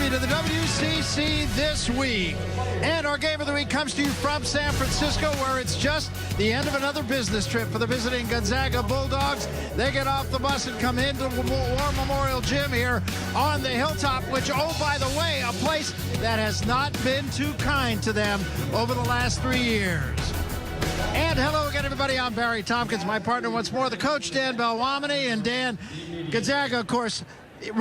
to the WCC This Week. And our game of the week comes to you from San Francisco, where it's just the end of another business trip for the visiting Gonzaga Bulldogs. They get off the bus and come into War Memorial Gym here on the Hilltop, which, oh, by the way, a place that has not been too kind to them over the last 3 years. And hello again, everybody. I'm Barry Tompkins, my partner once more, the coach, Dan Belwamini. And Dan, Gonzaga, of course,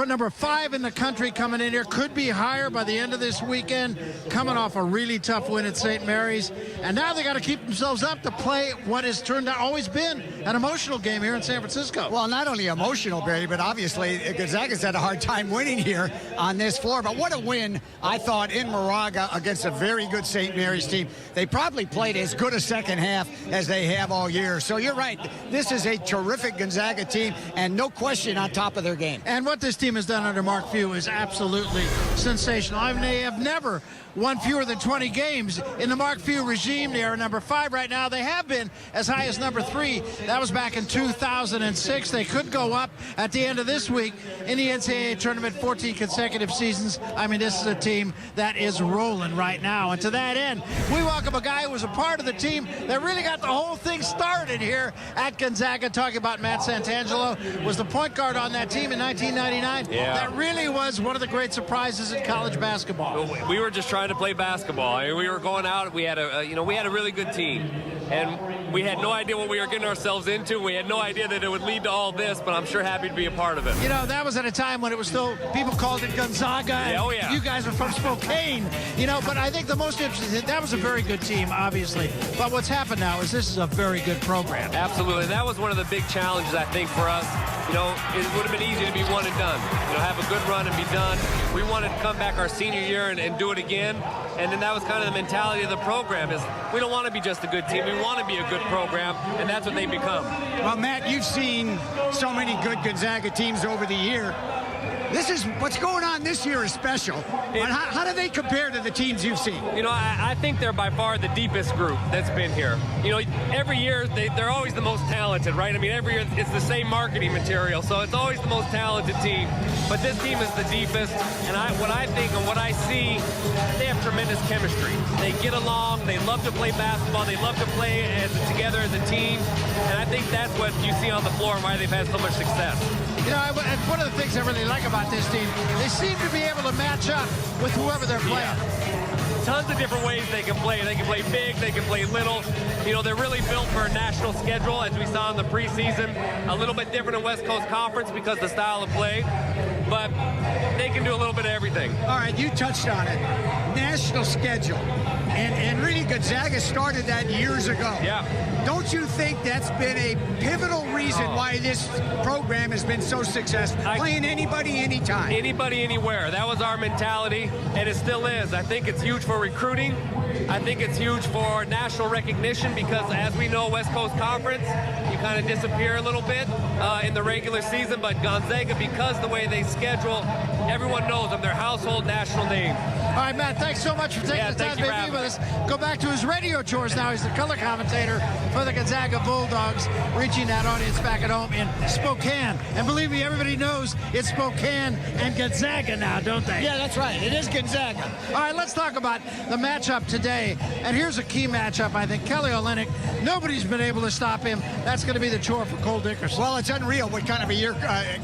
number 5 in the country coming in here, could be higher by the end of this weekend, coming off a really tough win at St. Mary's. And now they got to keep themselves up to play what has turned out always been an emotional game here in San Francisco. Well, not only emotional, Barry, but obviously Gonzaga's had a hard time winning here on this floor. But what a win, I thought, in Moraga against a very good St. Mary's team. They probably played as good a second half as they have all year. So you're right. This is a terrific Gonzaga team, and no question on top of their game. And what this team has done under Mark Few is absolutely sensational. I mean, they have never won fewer than 20 games in the Mark Few regime. They are number 5 right now. They have been as high as number 3. That was back in 2006. They could go up at the end of this week in the NCAA tournament, 14 consecutive seasons. I mean, this is a team that is rolling right now. And to that end, we welcome a guy who was a part of the team that really got the whole thing started here at Gonzaga. Talking about Matt Santangelo, was the point guard on that team in 1999. Yeah. That really was one of the great surprises in college basketball. We were just trying to play basketball. I mean, we were going out. We had a really good team, and we had no idea what we were getting ourselves into. We had no idea that it would lead to all this, but I'm sure happy to be a part of it. You know, that was at a time when it was still, people called it Gonzaga. Yeah, oh yeah. You guys are from Spokane, you know, but I think the most interesting, that was a very good team, obviously. But what's happened now is this is a very good program. Absolutely. That was one of the big challenges, I think, for us. You know, it would have been easy to be one and done. You know, have a good run and be done. We wanted to come back our senior year and do it again. And then that was kind of the mentality of the program, is we don't want to be just a good team. We want to be a good program, and that's what they become. Well, Matt, you've seen so many good Gonzaga teams over the year. This is what's going on this year is special. How do they compare to the teams you've seen? You know, I think they're by far the deepest group that's been here. You know, every year they're always the most talented, right? I mean, every year it's the same marketing material, so it's always the most talented team. But this team is the deepest, and what I think and what I see, they have tremendous chemistry. They get along. They love to play basketball. They love to play together as a team, and I think that's what you see on the floor and why they've had so much success. You know, one of the things I really like about this team, they seem to be able to match up with whoever they're playing. Yeah. Tons of different ways they can play. They can play big, they can play little. You know, they're really built for a national schedule, as we saw in the preseason. A little bit different in West Coast Conference because of the style of play, but they can do a little bit of everything. All right, you touched on it. National schedule. And really, Gonzaga started that years ago. Yeah. Don't you think that's been a pivotal reason why this program has been so successful? Playing anybody, anytime. Anybody, anywhere. That was our mentality, and it still is. I think it's huge for recruiting. I think it's huge for national recognition because, as we know, West Coast Conference, you kind of disappear a little bit in the regular season, but Gonzaga, because the way they schedule, everyone knows them. They're household national name. All right, Matt, thanks so much for taking the time to be with us. Go back to his radio chores now. He's the color commentator for the Gonzaga Bulldogs, reaching that audience back at home in Spokane. And believe me, everybody knows it's Spokane and Gonzaga now, don't they? Yeah, that's right. It is Gonzaga. All right, let's talk about the matchup today. And here's a key matchup, I think. Kelly Olynyk, nobody's been able to stop him. That's going to be the chore for Cole Dickerson. Well, it's unreal what kind of a year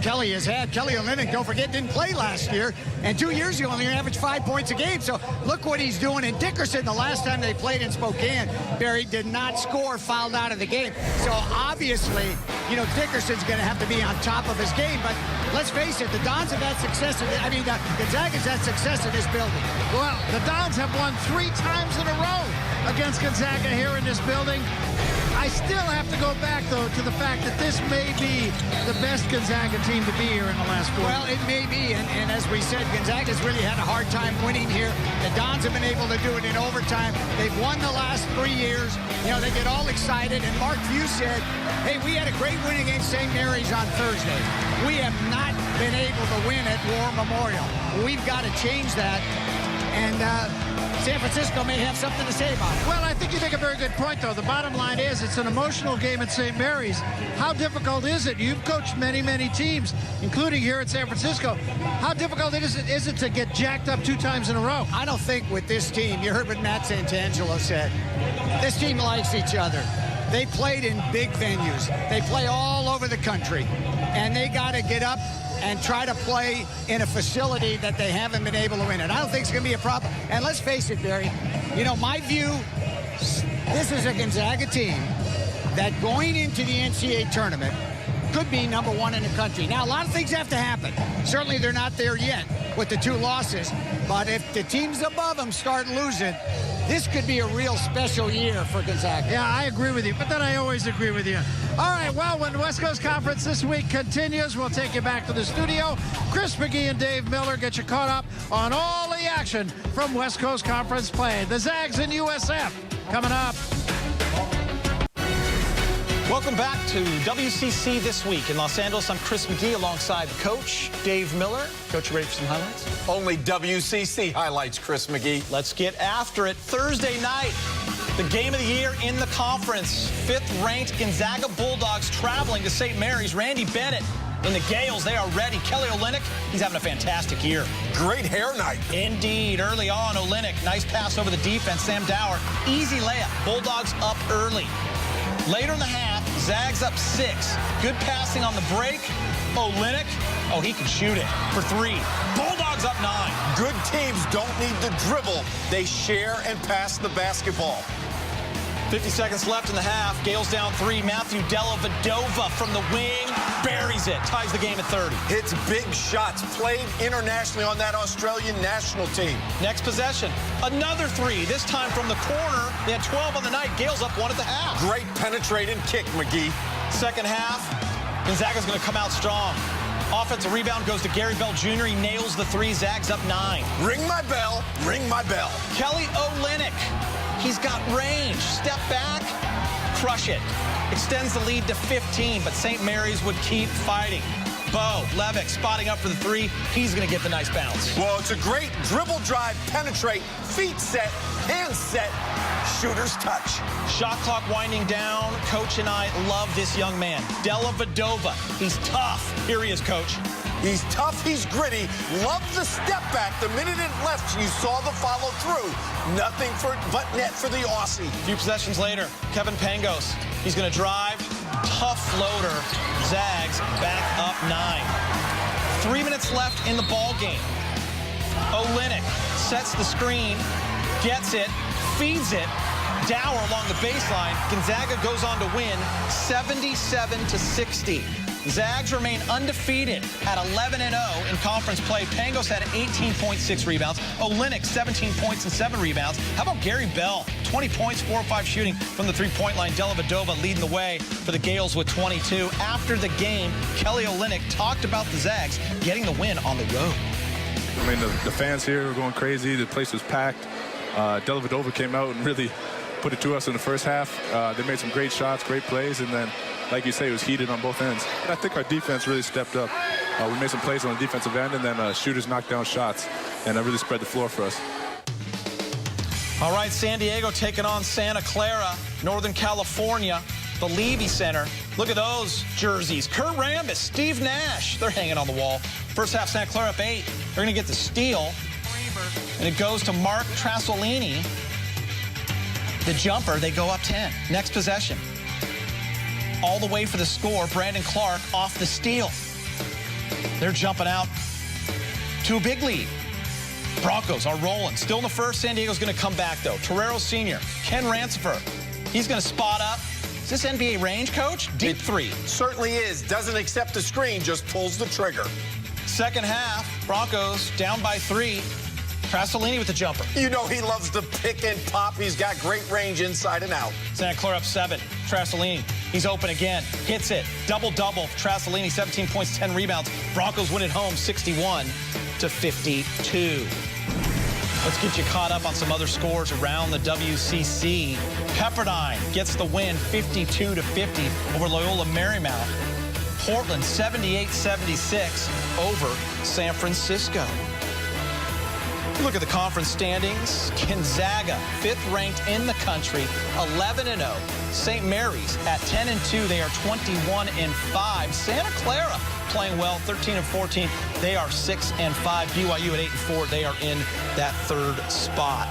Kelly has had. Kelly Olynyk, don't forget, didn't play last year. And 2 years ago, only averaged 5 points a game. So look what he's doing. And Dickerson, the last time they played in Spokane, Barry, did not score, fouled out of the game. So obviously, you know, Dickerson's going to have to be on top of his game. But let's face it, the Dons have had success. Gonzaga's had success in this building. Well, the Dons have won 3 times in a row against Gonzaga here in this building. I still have to go back, though, to the fact that this may be the best Gonzaga team to be here in the last 4 years. Well, it may be, and as we said, Gonzaga's really had a hard time winning here. The Dons have been able to do it in overtime. They've won the last 3 years. You know, they get all excited, and Mark Few said, hey, we had a great win against St. Mary's on Thursday. We have not been able to win at War Memorial. We've got to change that. and San Francisco may have something to say about it. Well, I think you make a very good point, though. The bottom line is it's an emotional game at St. Mary's. How difficult is it? You've coached many, many teams, including here at San Francisco. How difficult is it to get jacked up 2 times in a row? I don't think with this team, you heard what Matt Santangelo said, this team likes each other. They played in big venues. They play all over the country, and they got to get up and try to play in a facility that they haven't been able to win. And I don't think it's going to be a problem. And let's face it, Barry, you know, my view, this is a Gonzaga team that going into the NCAA tournament could be #1 in the country. Now, a lot of things have to happen. Certainly they're not there yet with the 2 losses. But if the teams above them start losing, this could be a real special year for Gonzaga. Yeah, I agree with you, but then I always agree with you. All right, well, when the West Coast Conference this week continues, we'll take you back to the studio. Chris McGee and Dave Miller get you caught up on all the action from West Coast Conference play. The Zags and USF coming up. Welcome back to WCC This Week in Los Angeles. I'm Chris McGee alongside Coach Dave Miller. Coach, you ready for some highlights? Only WCC highlights, Chris McGee. Let's get after it. Thursday night, the game of the year in the conference. 5th-ranked Gonzaga Bulldogs traveling to St. Mary's. Randy Bennett in the Gales, they are ready. Kelly Olynyk, he's having a fantastic year. Great hair night. Indeed. Early on, Olynyk, nice pass over the defense. Sam Dower, easy layup. Bulldogs up early. Later in the half, Zags up 6. Good passing on the break. Olynyk, oh, he can shoot it for 3. Bulldogs up 9. Good teams don't need to dribble. They share and pass the basketball. 50 seconds left in the half. Gales down 3. Matthew Dellavedova from the wing buries it. Ties the game at 30. Hits big shots. Played internationally on that Australian national team. Next possession, another 3. This time from the corner. They had 12 on the night. Gales up 1 at the half. Great penetrating kick, McGee. Second half, Gonzaga's going to come out strong. Offensive rebound goes to Gary Bell Jr. He nails the 3. Zags up 9. Ring my bell. Ring my bell. Kelly Olynyk. He's got range. Step back, crush it. Extends the lead to 15, but St. Mary's would keep fighting. Bo Levick spotting up for the 3. He's going to get the nice bounce. Well, it's a great dribble drive, penetrate, feet set, hands set, shooter's touch. Shot clock winding down. Coach and I love this young man. Dellavedova. He's tough. Here he is, Coach. He's tough, he's gritty. Love the step back. The minute it left, you saw the follow through. Nothing but net for the Aussie. A few possessions later, Kevin Pangos. He's going to drive. Tough floater. Zags back up 9. 3 minutes left in the ball game. Olynyk sets the screen, gets it, feeds it. Dower along the baseline. Gonzaga goes on to win 77-60. Zags remain undefeated at 11-0 in conference play. Pangos had 18.6 rebounds. Olynyk, 17 points and 7 rebounds. How about Gary Bell? 20 points, 4 of 5 shooting from the 3-point line. Dellavedova leading the way for the Gales with 22. After the game, Kelly Olynyk talked about the Zags getting the win on the road. I mean, the fans here were going crazy. The place was packed. Dellavedova came out and really put it to us in the first half. They made some great shots, great plays, and then, like you say, it was heated on both ends. I think our defense really stepped up. We made some plays on the defensive end, and then shooters knocked down shots, and that really spread the floor for us. All right, San Diego taking on Santa Clara, Northern California, the Levy Center. Look at those jerseys. Kurt Rambis, Steve Nash, they're hanging on the wall. First half, Santa Clara up 8. They're going to get the steal, and it goes to Mark Trasolini. The jumper, they go up 10. Next possession. All the way for the score, Brandon Clark off the steal. They're jumping out to a big lead. Broncos are rolling. Still in the first. San Diego's going to come back, though. Torero Sr., Ken Rancifer. He's going to spot up. Is this NBA range, Coach? Deep 3. Certainly is. Doesn't accept the screen, just pulls the trigger. Second half, Broncos down by 3. Trasolini with the jumper. You know he loves to pick and pop. He's got great range inside and out. Santa Clara up 7. Trasolini, he's open again. Hits it. Double-double. Trasolini, 17 points, 10 rebounds. Broncos win at home, 61-52. Let's get you caught up on some other scores around the WCC. Pepperdine gets the win, 52-50 over Loyola Marymount. Portland, 78-76 over San Francisco. Look at the conference standings. Gonzaga, 5th ranked in the country, 11-0. St. Mary's at 10-2. They are 21-5. Santa Clara playing well, 13-14. They are 6-5. BYU at 8-4. They are in that 3rd spot.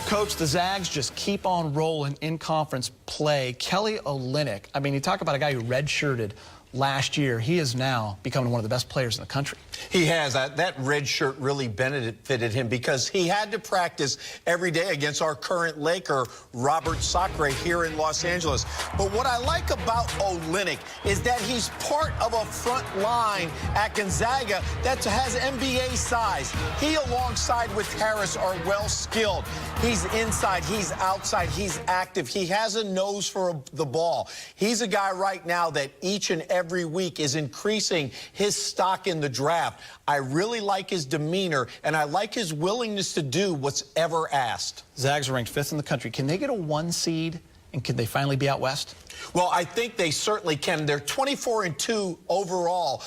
Coach, the Zags just keep on rolling in conference play. Kelly Olynyk, I mean, you talk about a guy who redshirted last year. He is now becoming one of the best players in the country. He has. That red shirt really benefited him because he had to practice every day against our current Laker, Robert Sacre, here in Los Angeles. But what I like about Olynyk is that he's part of a front line at Gonzaga that has NBA size. He, alongside with Harris, are well skilled. He's inside, he's outside, he's active. He has a nose for the ball. He's a guy right now that each and every week is increasing his stock in the draft. I really like his demeanor, and I like his willingness to do what's ever asked. Zags are ranked 5th in the country. Can they get a 1 seed, and can they finally be out west? Well, I think they certainly can. They're 24-2 overall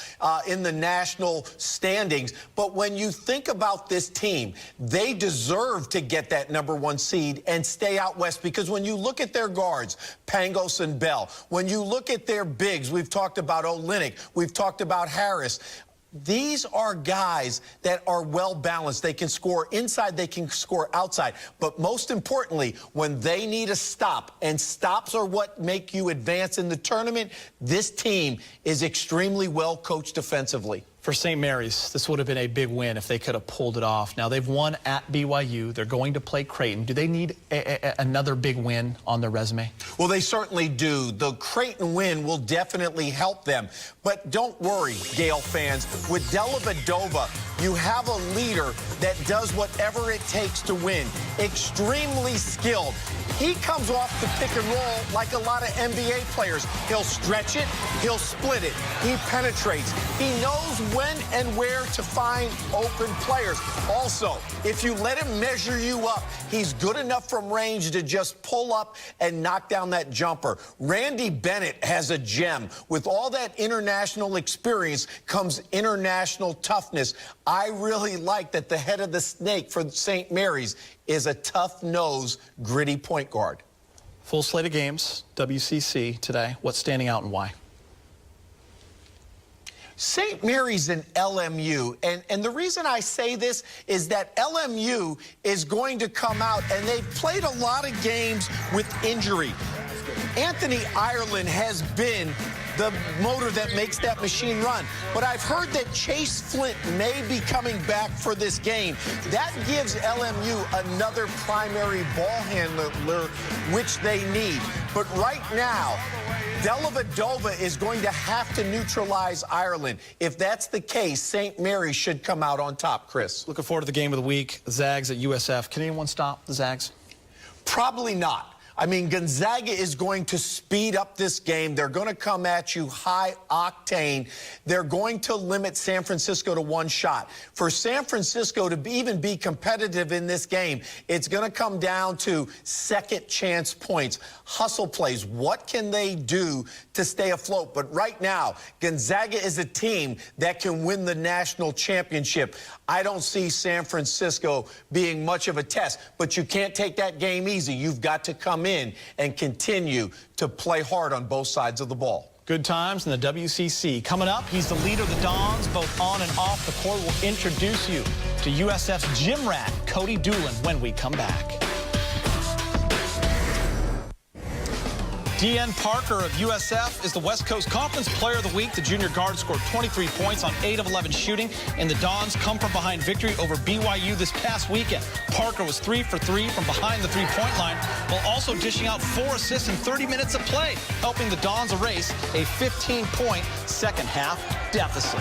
in the national standings. But when you think about this team, they deserve to get that #1 seed and stay out west, because when you look at their guards, Pangos and Bell, when you look at their bigs, we've talked about Olynyk, we've talked about Harris. These are guys that are well balanced. They can score inside, they can score outside. But most importantly, when they need a stop, and stops are what make you advance in the tournament, this team is extremely well coached defensively. For St. Mary's, this would have been a big win if they could have pulled it off. Now, they've won at BYU. They're going to play Creighton. Do they need another big win on their resume? Well, they certainly do. The Creighton win will definitely help them. But don't worry, Gale fans. With Dellavedova, you have a leader that does whatever it takes to win. Extremely skilled. He comes off the pick and roll like a lot of NBA players. He'll stretch it. He'll split it. He penetrates. He knows when and where to find open players. Also, if you let him measure you up, he's good enough from range to just pull up and knock down that jumper. Randy Bennett has a gem. With all that international experience comes international toughness. I really like that the head of the snake for St. Mary's is a tough-nosed, gritty point guard. Full slate of games, WCC today. What's standing out and why? St. Mary's and LMU, and the reason I say this is that LMU is going to come out, and they've played a lot of games with injury. Anthony Ireland has been the motor that makes that machine run. But I've heard that Chase Flint may be coming back for this game. That gives LMU another primary ball handler, which they need. But right now, Dellavedova is going to have to neutralize Ireland. If that's the case, St. Mary's should come out on top, Chris. Looking forward to the game of the week, Zags at USF. Can anyone stop the Zags? Probably not. I mean, Gonzaga is going to speed up this game. They're going to come at you high octane. They're going to limit San Francisco to 1 shot. For San Francisco to even be competitive in this game, it's going to come down to second chance points, hustle plays. What can they do to stay afloat? But right now, Gonzaga is a team that can win the national championship. I don't see San Francisco being much of a test, but you can't take that game easy. You've got to come in and continue to play hard on both sides of the ball. Good times in the WCC. Coming up, he's the leader of the Dons, both on and off the court. We'll introduce you to USF's gym rat, Cody Doolin, when we come back. D.N. Parker of USF is the West Coast Conference Player of the Week. The junior guard scored 23 points on 8 of 11 shooting, and the Dons come from behind victory over BYU this past weekend. Parker was 3 for 3 from behind the three-point line, while also dishing out 4 assists in 30 minutes of play, helping the Dons erase a 15-point second-half deficit.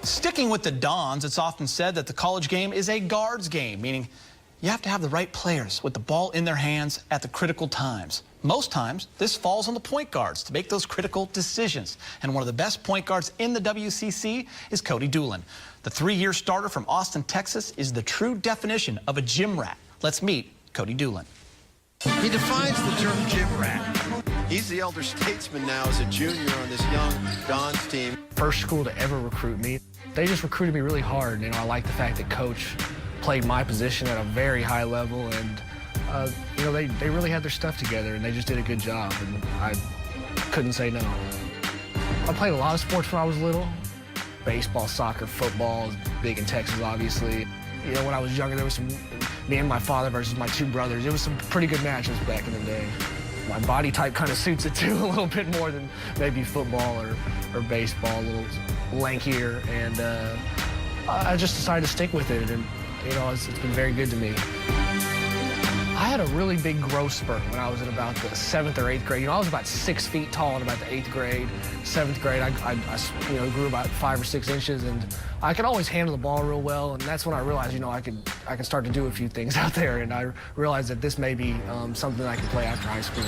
Sticking with the Dons, it's often said that the college game is a guards game, meaning you have to have the right players with the ball in their hands at the critical times. Most times, this falls on the point guards to make those critical decisions. And one of the best point guards in the WCC is Cody Doolin. The 3-year starter from Austin, Texas, is the true definition of a gym rat. Let's meet Cody Doolin. He defines the term gym rat. He's the elder statesman now as a junior on this young Dons team. First school to ever recruit me. they just recruited me really hard. You know, I like the fact that Coach played my position at a very high level, and you know, they really had their stuff together, and they just did a good job, and I couldn't say no. I played a lot of sports when I was little. Baseball, soccer, football, big in Texas, obviously. You know, when I was younger, there was some, me and my father versus my two brothers. It was some pretty good matches back in the day. My body type kind of suits it too, a little bit more than maybe football or baseball, a little lankier, and I just decided to stick with it, and you know, it's been very good to me. I had a really big growth spurt when I was in about the 7th or 8th grade. You know, I was about 6 feet tall in about the 8th grade. 7th grade, I you know, grew about 5 or 6 inches, and I could always handle the ball real well. And that's when I realized, you know, I can start to do a few things out there. And I realized that this may be something I can play after high school.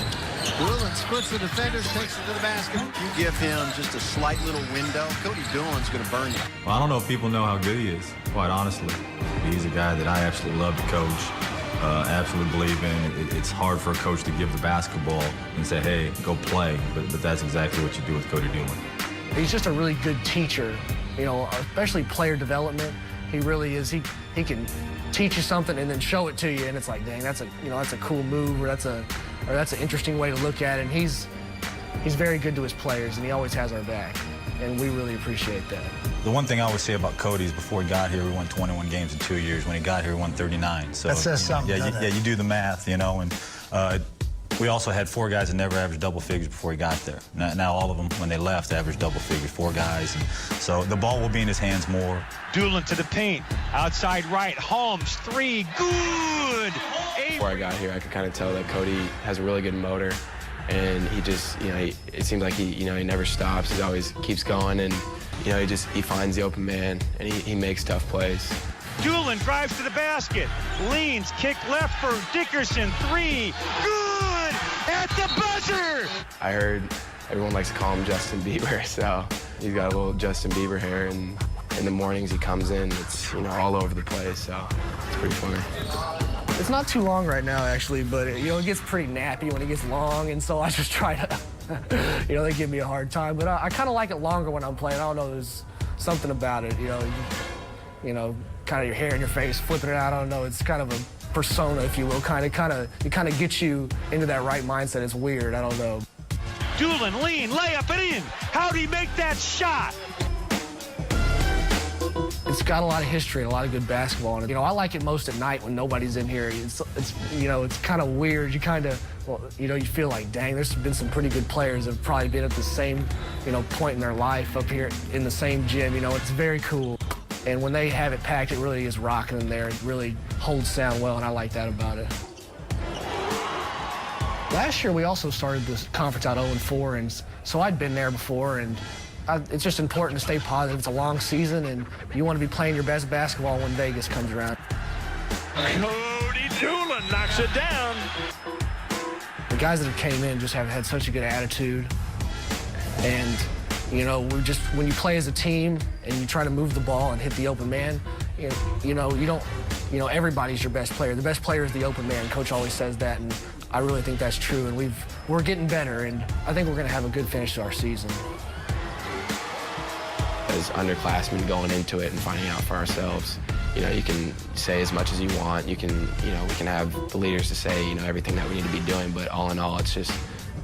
Doolin splits the defenders, takes it to the basket. You give him just a slight little window, Cody Doolin's going to burn you. Well, I don't know if people know how good he is, quite honestly. He's a guy that I absolutely love to coach. Absolutely believe in. It's hard for a coach to give the basketball and say, hey, go play, but that's exactly what you do with Cody Doolin. He's just a really good teacher, you know, especially player development. He really is. He can teach you something and then show it to you, and it's like, dang, that's a cool move, or that's an interesting way to look at it. And he's very good to his players, and he always has our back, and we really appreciate that. The one thing I always say about Cody is before he got here, we won 21 games in 2 years. When he got here, we won 39. So that says something. Yeah, you do the math, you know. And we also had 4 guys that never averaged double figures before he got there. Now all of them, when they left, averaged double figures, 4 guys. And so the ball will be in his hands more. Doolin to the paint, outside right, Holmes, 3, good! Before I got here, I could kind of tell that Cody has a really good motor, and he just, you know, it seems like he never stops. He always keeps going, and you know, he finds the open man, and he makes tough plays. Doolin drives to the basket, leans, kick left for Dickerson, 3, good! At the buzzer! I heard everyone likes to call him Justin Bieber, so he's got a little Justin Bieber hair, and in the mornings he comes in, it's, you know, all over the place, so it's pretty funny. It's not too long right now, actually, but you know, it gets pretty nappy when it gets long, and so I just try to, you know, they give me a hard time, but I kind of like it longer when I'm playing. I don't know, there's something about it, you know, kind of your hair in your face, flipping it out. I don't know, it's kind of a persona, if you will, it kind of gets you into that right mindset. It's weird, I don't know. Doolin, lean, layup it in. How'd he make that shot? It's got a lot of history and a lot of good basketball in it. You know, I like it most at night when nobody's in here. It's you know, it's kind of weird. You kind of, well, you know, you feel like, dang, there's been some pretty good players that have probably been at the same, you know, point in their life up here in the same gym. You know, it's very cool. And when they have it packed, it really is rocking in there. It really holds sound well, and I like that about it. Last year, we also started this conference out 0-4, and so I'd been there before, and it's just important to stay positive. It's a long season, and you want to be playing your best basketball when Vegas comes around. Cody Doolin knocks it down. The guys that have came in just have had such a good attitude, and you know, when you play as a team and you try to move the ball and hit the open man, you know, everybody's your best player. The best player is the open man. Coach always says that, and I really think that's true. And we're getting better, and I think we're going to have a good finish to our season. As underclassmen going into it and finding out for ourselves, you know, you can say as much as you want. You can, you know, we can have the leaders to say, you know, everything that we need to be doing, but all in all, it's just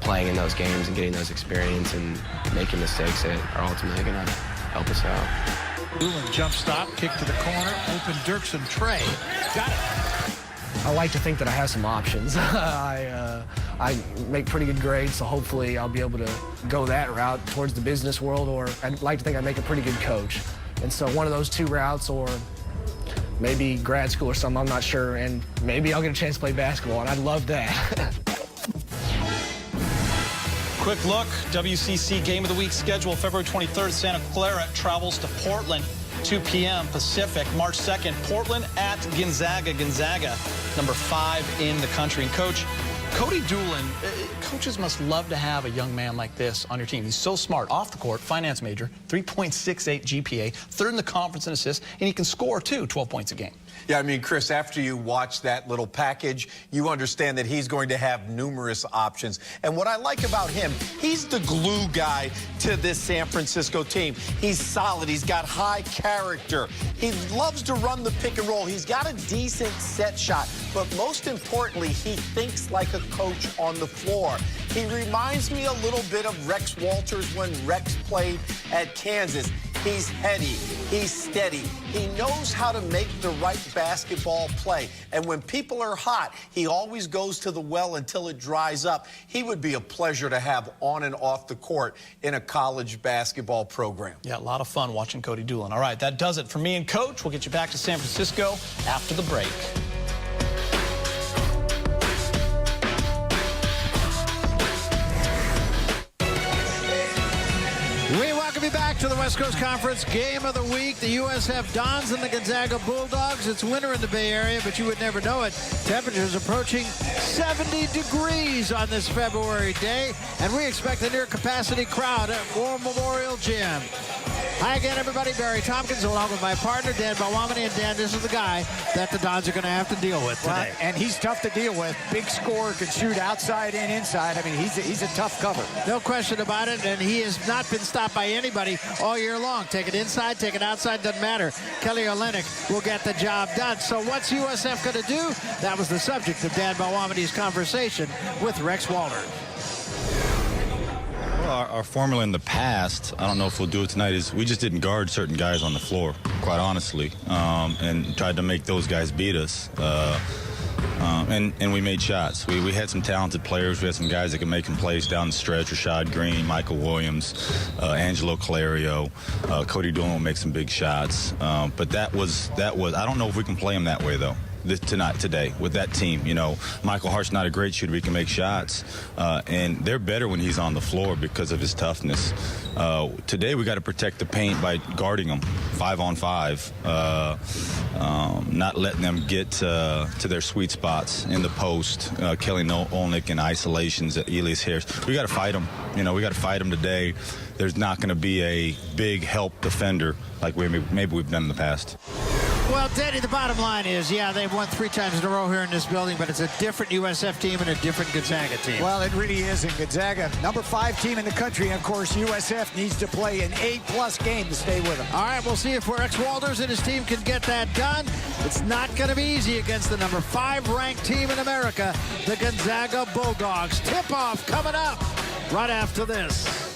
playing in those games and getting those experience and making mistakes that are ultimately going to help us out. Doolin jump stop, kick to the corner, open Dirksen tray. Got it. I like to think that I have some options. I make pretty good grades, so hopefully I'll be able to go that route towards the business world, or I'd like to think I make a pretty good coach. And so one of those 2 routes, or maybe grad school or something, I'm not sure, and maybe I'll get a chance to play basketball, and I'd love that. Quick look, WCC Game of the Week schedule, February 23rd, Santa Clara travels to Portland, 2 p.m. Pacific. March 2nd, Portland at Gonzaga. Gonzaga, number 5 in the country. And Coach, Cody Doolin, coaches must love to have a young man like this on your team. He's so smart, off the court, finance major, 3.68 GPA, third in the conference in assists, and he can score, too, 12 points a game. Yeah, I mean, Chris, after you watch that little package, you understand that he's going to have numerous options. And what I like about him, he's the glue guy to this San Francisco team. He's solid. He's got high character. He loves to run the pick and roll. He's got a decent set shot. But most importantly, he thinks like a coach on the floor. He reminds me a little bit of Rex Walters when Rex played at Kansas. He's heady, he's steady, he knows how to make the right basketball play. And when people are hot, he always goes to the well until it dries up. He would be a pleasure to have on and off the court in a college basketball program. Yeah, a lot of fun watching Cody Doolin. All right, that does it for me and Coach. We'll get you back to San Francisco after the break. Back to the West Coast Conference Game of the Week. The USF Dons and the Gonzaga Bulldogs. It's winter in the Bay Area, but you would never know it. Temperatures approaching 70 degrees on this February day, and we expect a near-capacity crowd at War Memorial Gym. Hi again, everybody. Barry Tompkins, along with my partner, Dan Balwamini. And Dan, this is the guy that the Dons are going to have to deal with today. Well, and he's tough to deal with. Big scorer, can shoot outside and inside. I mean, he's a tough cover. No question about it, and he has not been stopped by anybody all year long. Take it inside, take it outside, doesn't matter. Kelly Olynyk will get the job done. So what's USF going to do? That was the subject of Dan Balwamini's conversation with Rex Walters. Well, our formula in the past, I don't know if we'll do it tonight, is we just didn't guard certain guys on the floor, quite honestly, and tried to make those guys beat us. And we made shots. We had some talented players. We had some guys that could make some plays down the stretch. Rashad Green, Michael Williams, Angelo Clario, Cody Doolin will make some big shots. But that was. I don't know if we can play them that way, though. Today with that team. You know, Michael Hart's not a great shooter. He can make shots, and they're better when he's on the floor because of his toughness. Today we got to protect the paint by guarding them 5-on-5, not letting them get to their sweet spots in the post. Kelly Olynyk in isolations at Elias Harris. We got to fight them. You know, we got to fight them today. There's not going to be a big help defender like maybe we've done in the past. Well, Danny, the bottom line is, yeah, they've won 3 times in a row here in this building, but it's a different USF team and a different Gonzaga team. Well, it really is. In Gonzaga, number 5 team in the country, and of course, USF needs to play an A+ game to stay with them. All right, we'll see if Rex Walters and his team can get that done. It's not going to be easy against the number 5 ranked team in America, the Gonzaga Bulldogs. Tip-off coming up right after this.